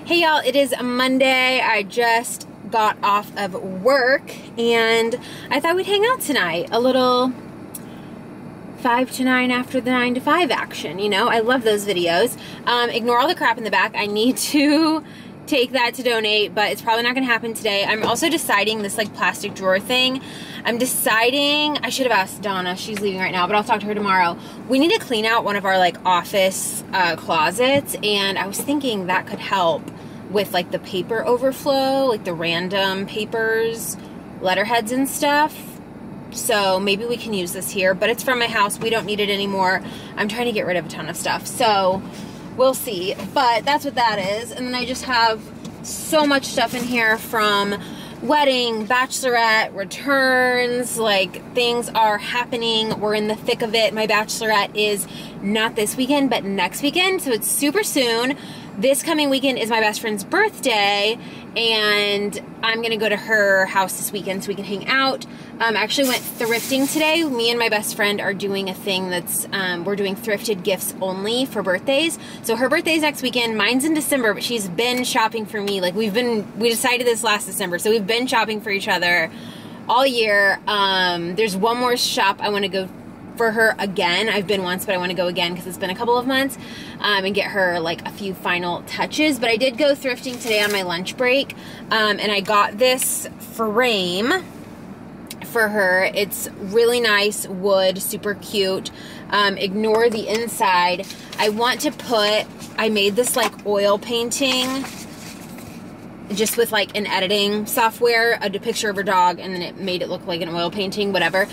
Hey y'all, it is Monday. I just got off of work and I thought we'd hang out tonight. A little 5 to 9 after the 9 to 5 action, you know? I love those videos. Ignore all the crap in the back. I need to take that to donate, but it's probably not gonna happen today. I'm also deciding this like plastic drawer thing. I'm deciding, I should have asked Donna, she's leaving right now, but I'll talk to her tomorrow. We need to clean out one of our like office closets, and I was thinking that could help with like the paper overflow, like the random papers, letterheads and stuff. So maybe we can use this here, but it's from my house. We don't need it anymore. I'm trying to get rid of a ton of stuff, so we'll see. But that's what that is. And then I just have so much stuff in here from wedding, bachelorette, returns, like things are happening. We're in the thick of it. My bachelorette is not this weekend, but next weekend, so it's super soon. This coming weekend is my best friend's birthday, and I'm gonna go to her house this weekend so we can hang out. I actually went thrifting today. Me and my best friend are doing a thing that's, we're doing thrifted gifts only for birthdays. So her birthday's next weekend, mine's in December, but she's been shopping for me. Like we decided this last December, so we've been shopping for each other all year. There's one more shop I wanna go for her again. I've been once, but I want to go again because it's been a couple of months, and get her like a few final touches. But I did go thrifting today on my lunch break, and I got this frame for her. It's really nice wood, super cute. Ignore the inside. I made this like oil painting just with like an editing software, a picture of her dog, and then it made it look like an oil painting, whatever.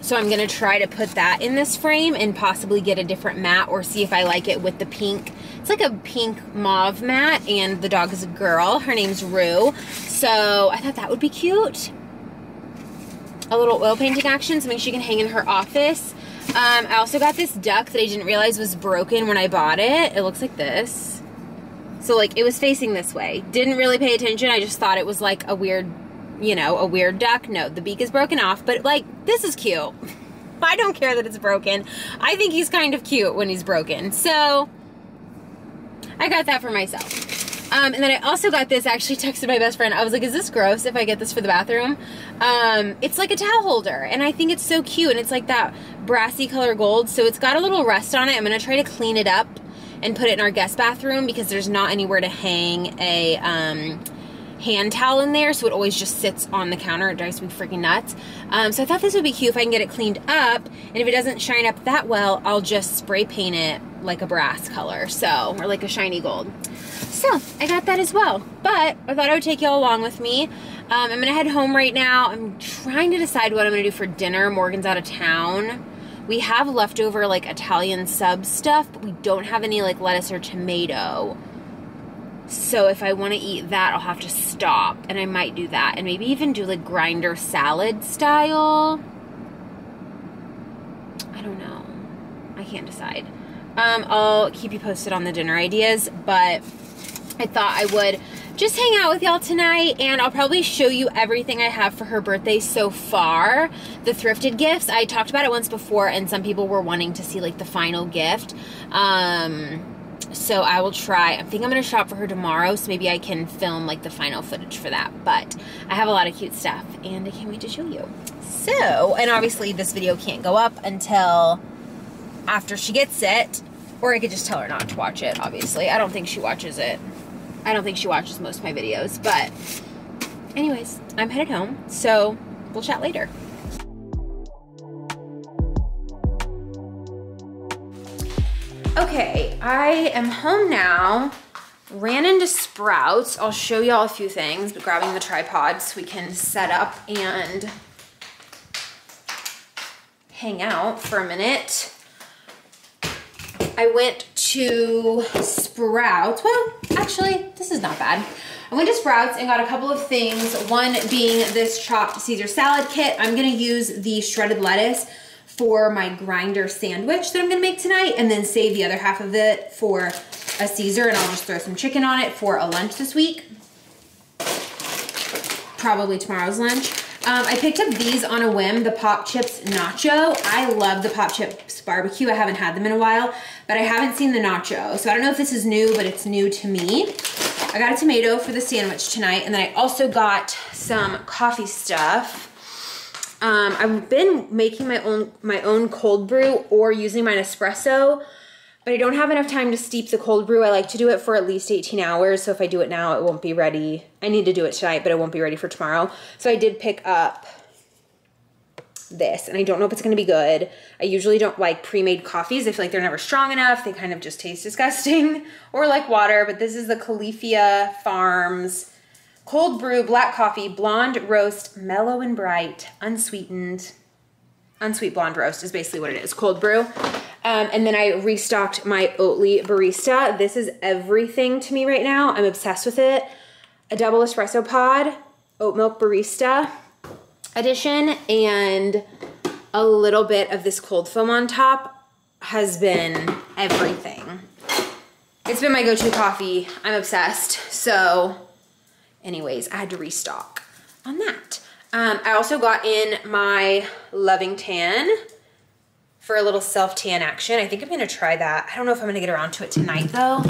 So I'm gonna try to put that in this frame and possibly get a different mat or see if I like it with the pink. It's like a pink mauve mat, and the dog is a girl. Her name's Rue. So I thought that would be cute. A little oil painting action, something she can hang in her office. I also got this duck that I didn't realize was broken when I bought it. It looks like this. So like it was facing this way. Didn't really pay attention. I just thought it was like a weird, you know, a weird duck. No, the beak is broken off, but like this is cute. I don't care that it's broken. I think he's kind of cute when he's broken. So I got that for myself. And then I also got this, I actually texted my best friend. I was like, is this gross if I get this for the bathroom? It's like a towel holder, and I think it's so cute, and it's like that brassy color gold. So it's got a little rust on it. I'm gonna try to clean it up and put it in our guest bathroom because there's not anywhere to hang a hand towel in there, so it always just sits on the counter. It drives me freaking nuts. So I thought this would be cute if I can get it cleaned up, and if it doesn't shine up that well, I'll just spray paint it like a brass color, so, or like a shiny gold. So I got that as well, but I thought I would take y'all along with me. I'm gonna head home right now. I'm trying to decide what I'm gonna do for dinner. Morgan's out of town. We have leftover like Italian sub stuff, but we don't have any like lettuce or tomato. So if I want to eat that, I'll have to stop, and I might do that, and maybe even do like grinder salad style. I don't know. I can't decide. I'll keep you posted on the dinner ideas, but I thought I would just hang out with y'all tonight, and I'll probably show you everything I have for her birthday so far. The thrifted gifts, I talked about it once before, and some people were wanting to see like the final gift. So I will try. I think I'm going to shop for her tomorrow, so maybe I can film like the final footage for that. But I have a lot of cute stuff, and I can't wait to show you. So, and obviously this video can't go up until after she gets it, or I could just tell her not to watch it, obviously. I don't think she watches it. I don't think she watches most of my videos, but anyways, I'm headed home, so we'll chat later. Okay, I am home now. Ran into Sprouts. I'll show y'all a few things, but grabbing the tripod so we can set up and hang out for a minute. I went to Sprouts. Well, actually, this is not bad. I went to Sprouts and got a couple of things. One being this chopped Caesar salad kit. I'm gonna use the shredded lettuce for my grinder sandwich that I'm gonna make tonight, and then save the other half of it for a Caesar, and I'll just throw some chicken on it for a lunch this week. Probably tomorrow's lunch. I picked up these on a whim, the Pop Chips Nacho. I love the Pop Chips Barbecue. I haven't had them in a while, but I haven't seen the Nacho. So I don't know if this is new, but it's new to me. I got a tomato for the sandwich tonight, and then I also got some coffee stuff. I've been making my own cold brew or using my espresso, but I don't have enough time to steep the cold brew. I like to do it for at least 18 hours. So if I do it now, it won't be ready. I need to do it tonight, but it won't be ready for tomorrow. So I did pick up this, and I don't know if it's gonna be good. I usually don't like pre-made coffees. I feel like they're never strong enough. They kind of just taste disgusting or like water, but this is the Califia Farms Cold Brew Black Coffee Blonde Roast, mellow and bright, unsweetened. Unsweet blonde roast is basically what it is, cold brew. And then I restocked my Oatly Barista. This is everything to me right now. I'm obsessed with it. A double espresso pod, oat milk barista edition, and a little bit of this cold foam on top has been everything. It's been my go-to coffee. I'm obsessed. So anyways, I had to restock on that. I also got in my Loving Tan for a little self-tan action. I think I'm gonna try that. I don't know if I'm gonna get around to it tonight though.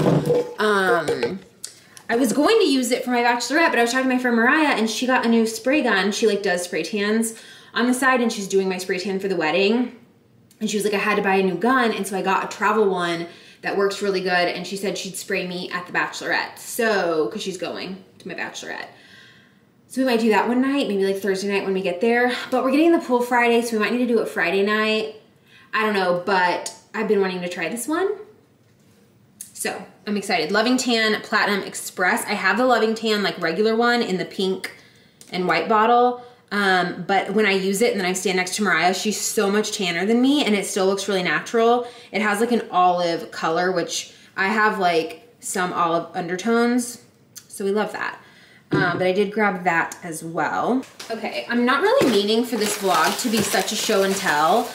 I was going to use it for my bachelorette, but I was talking to my friend Mariah, and she got a new spray gun. She like does spray tans on the side, and she's doing my spray tan for the wedding. And she was like, I had to buy a new gun, and so I got a travel one that works really good, and she said she'd spray me at the bachelorette. So, because she's going to my bachelorette. So we might do that one night, maybe like Thursday night when we get there. But we're getting in the pool Friday, so we might need to do it Friday night. I don't know, but I've been wanting to try this one. So I'm excited. Loving Tan Platinum Express. I have the Loving Tan like regular one in the pink and white bottle. But when I use it and then I stand next to Mariah, she's so much tanner than me, and it still looks really natural. It has like an olive color, which I have like some olive undertones. So we love that. But I did grab that as well. Okay, I'm not really meaning for this vlog to be such a show and tell,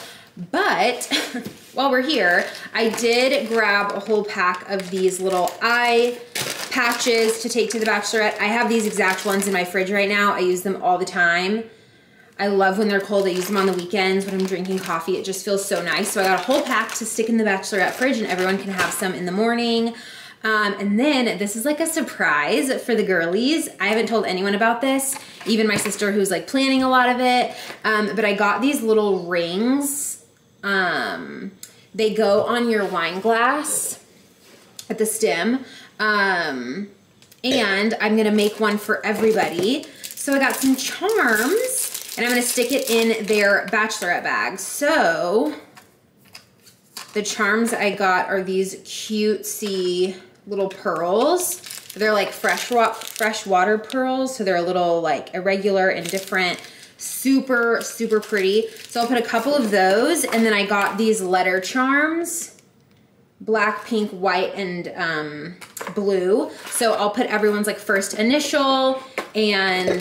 but while we're here, I did grab a whole pack of these little eye patches to take to the bachelorette. I have these exact ones in my fridge right now. I use them all the time. I love when they're cold. I use them on the weekends when I'm drinking coffee. It just feels so nice. So I got a whole pack to stick in the bachelorette fridge, and everyone can have some in the morning. And then this is like a surprise for the girlies. I haven't told anyone about this, even my sister who's like planning a lot of it. But I got these little rings. They go on your wine glass at the stem. And I'm gonna make one for everybody. So I got some charms, and I'm gonna stick it in their bachelorette bag. So the charms I got are these cutesy little pearls. They're like fresh water pearls, so they're a little like irregular and different. Super, super pretty. So I'll put a couple of those, and then I got these letter charms, black, pink, white, and blue. So I'll put everyone's like first initial and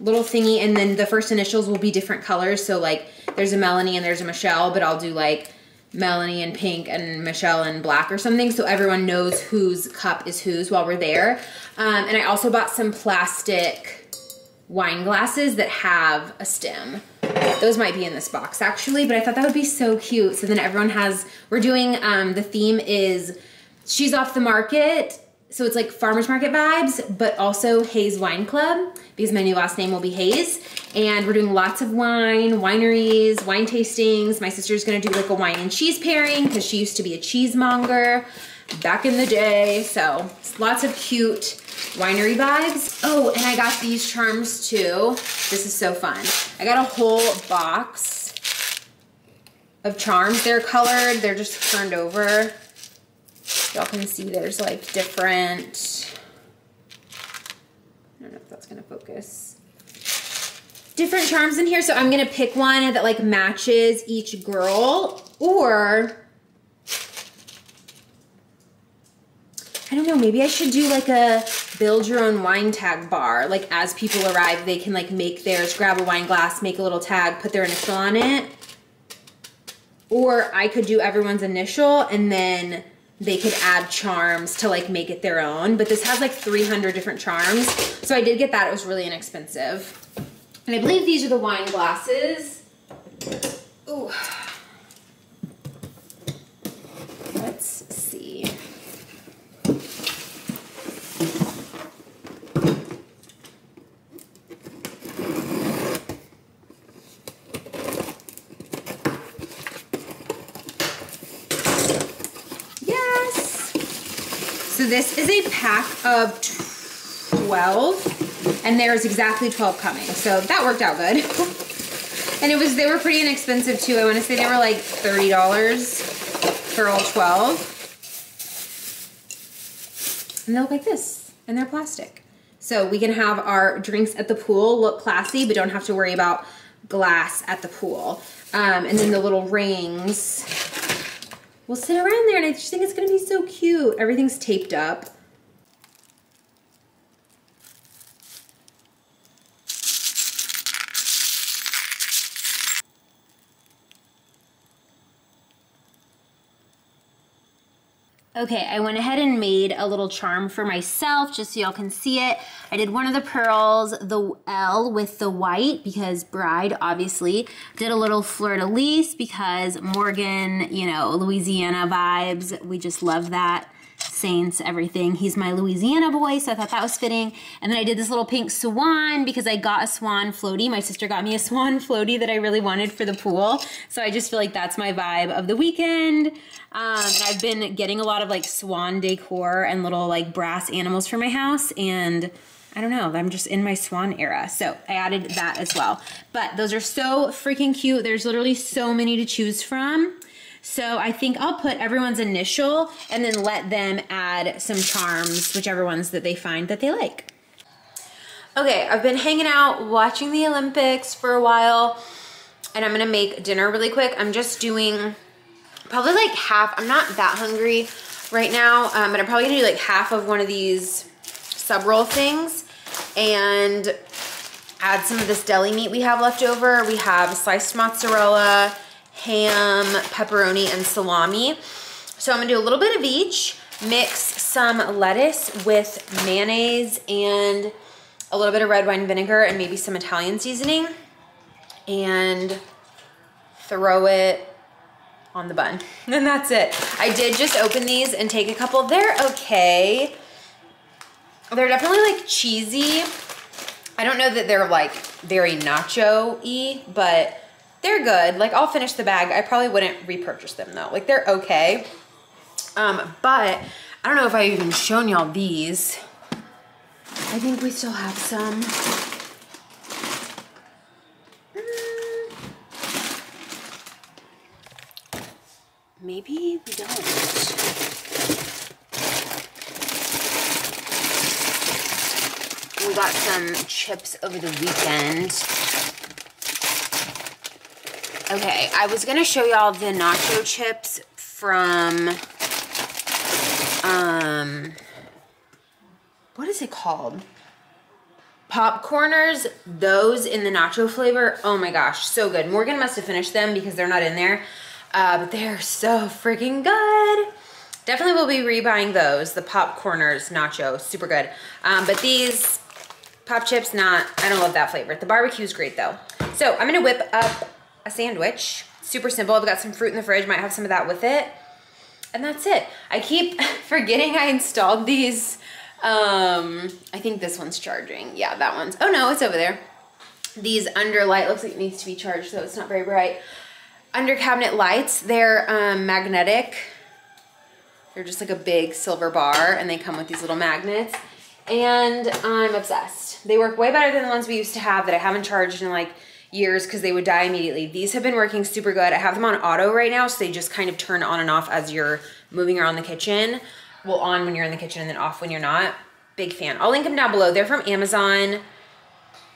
little thingy, and then the first initials will be different colors. So like there's a Melanie and there's a Michelle, but I'll do like Melanie and pink and Michelle and black or something, so everyone knows whose cup is whose while we're there. And I also bought some plastic wine glasses that have a stem. Those might be in this box actually, but I thought that would be so cute. So then everyone has, we're doing, the theme is She's Off the Market. So it's like farmer's market vibes, but also Hayes Wine Club, because my new last name will be Hayes. And we're doing lots of wine, wineries, wine tastings. My sister's gonna do like a wine and cheese pairing, because she used to be a cheesemonger back in the day. So lots of cute winery vibes. Oh, and I got these charms too. This is so fun. I got a whole box of charms. They're colored, they're just turned over. Y'all can see there's like different, I don't know if that's gonna focus. Different charms in here, so I'm gonna pick one that like matches each girl, or I don't know, maybe I should do like a build your own wine tag bar. Like as people arrive, they can like make theirs, grab a wine glass, make a little tag, put their initial on it. Or I could do everyone's initial and then they could add charms to like make it their own. But this has like 300 different charms. So I did get that. It was really inexpensive. And I believe these are the wine glasses. Ooh. Let's see. Yes. So this is a pack of 12, and there's exactly 12 coming. So that worked out good. And they were pretty inexpensive too. I want to say they were like $30 for all 12. And they look like this, and they're plastic. So we can have our drinks at the pool look classy, but don't have to worry about glass at the pool. And then the little rings will sit around there, and I just think it's gonna be so cute. Everything's taped up. Okay, I went ahead and made a little charm for myself just so y'all can see it. I did one of the pearls, the L with the white because bride, obviously. Did a little fleur-de-lis because Morgan, you know, Louisiana vibes. We just love that. Saints, everything. He's my Louisiana boy, so I thought that was fitting. And then I did this little pink swan because I got a swan floaty. My sister got me a swan floaty that I really wanted for the pool. So I just feel like that's my vibe of the weekend. And I've been getting a lot of like swan decor and little like brass animals for my house, and I don't know, I'm just in my swan era. So I added that as well. But those are so freaking cute. There's literally so many to choose from. So I think I'll put everyone's initial and then let them add some charms, whichever ones that they find that they like. Okay, I've been hanging out watching the Olympics for a while, and I'm gonna make dinner really quick. I'm just doing probably like half. I'm not that hungry right now, but I'm probably gonna do like half of one of these sub roll things and add some of this deli meat we have left over. We have sliced mozzarella, ham, pepperoni, and salami. So I'm gonna do a little bit of each, mix some lettuce with mayonnaise and a little bit of red wine vinegar and maybe some Italian seasoning, and throw it on the bun. And that's it. I did just open these and take a couple. They're okay. They're definitely like cheesy. I don't know that they're like very nacho-y, but they're good. Like I'll finish the bag. I probably wouldn't repurchase them though. Like they're okay. But I don't know if I've even shown y'all these. I think we still have some. Maybe we don't. We got some chips over the weekend. Okay, I was gonna show y'all the nacho chips from, what is it called? Popcorners, those in the nacho flavor. Oh my gosh, so good. Morgan must have finished them because they're not in there, but they're so freaking good. Definitely will be rebuying those, the Popcorners nacho, super good. But these pop chips, I don't love that flavor. The barbecue's great though. So I'm gonna whip up a sandwich. Super simple. I've got some fruit in the fridge, might have some of that with it. And that's it. I keep forgetting I installed these. I think this one's charging. Yeah, that one's, oh no, it's over there. These under light, looks like it needs to be charged, so it's not very bright. Under cabinet lights, they're magnetic. They're just like a big silver bar, and they come with these little magnets. And I'm obsessed. They work way better than the ones we used to have that I haven't charged in like years because they would die immediately. These have been working super good. I have them on auto right now, so they just kind of turn on and off as you're moving around the kitchen. Well, on when you're in the kitchen and then off when you're not. Big fan. I'll link them down below. They're from Amazon.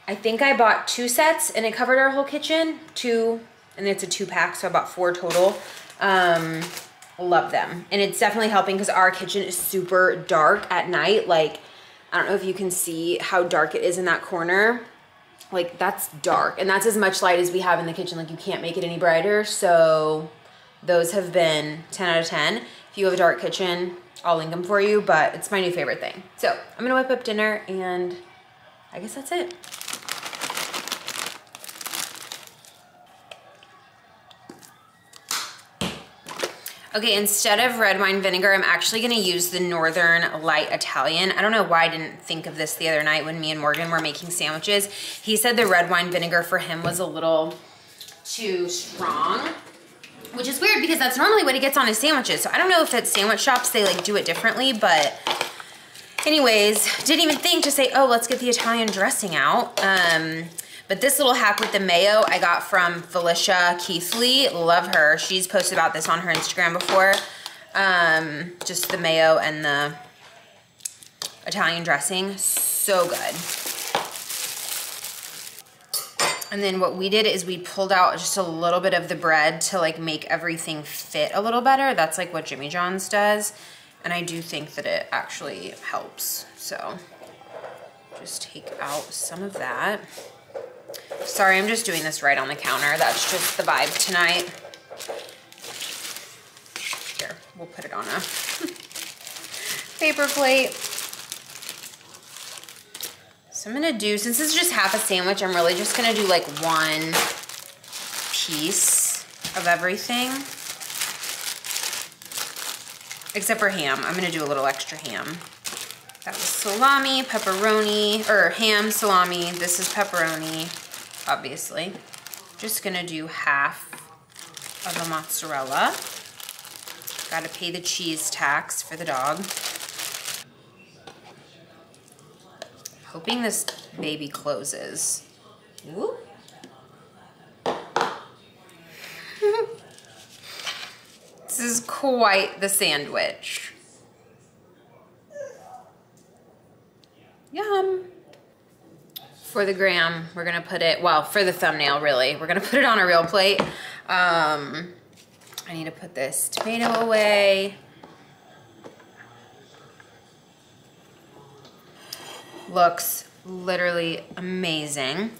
I think I bought 2 sets and it covered our whole kitchen. 2, and it's a 2-pack, so I bought 4 total. Love them. And it's definitely helping because our kitchen is super dark at night. Like, I don't know if you can see how dark it is in that corner. Like, that's dark, and that's as much light as we have in the kitchen. Like, you can't make it any brighter. So those have been 10 out of 10. If you have a dark kitchen, I'll link them for you, but it's my new favorite thing. So I'm gonna whip up dinner, and I guess that's it. Okay, instead of red wine vinegar, I'm actually gonna use the Northern Light Italian. I don't know why I didn't think of this the other night when me and Morgan were making sandwiches. He said the red wine vinegar for him was a little too strong, which is weird because that's normally what he gets on his sandwiches. So I don't know if at sandwich shops they like do it differently, but anyways, didn't even think to say, oh, let's get the Italian dressing out. But this little hack with the mayo I got from Felicia Keithley. Love her. She's posted about this on her Instagram before. Just the mayo and the Italian dressing. So good. And then what we did is we pulled out just a little bit of the bread to like make everything fit a little better. That's like what Jimmy John's does. And I do think that it actually helps. So just take out some of that. Sorry, I'm just doing this right on the counter. That's just the vibe tonight. Here, we'll put it on a paper plate. So I'm gonna do, since this is just half a sandwich, I'm really just gonna do like one piece of everything. Except for ham. I'm gonna do a little extra ham. That was salami, pepperoni, or ham, salami. This is pepperoni, obviously. Just gonna do half of the mozzarella. Gotta pay the cheese tax for the dog. Hoping this baby closes. Whoop. This is quite the sandwich. Yum. For the gram, we're gonna put it, well, for the thumbnail really, we're gonna put it on a real plate. I need to put this tomato away. Looks literally amazing.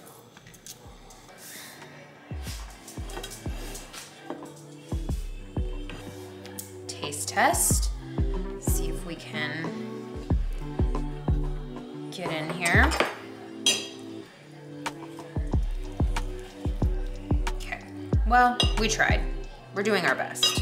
Taste test. See if we can get in here. Okay, well, we tried. We're doing our best.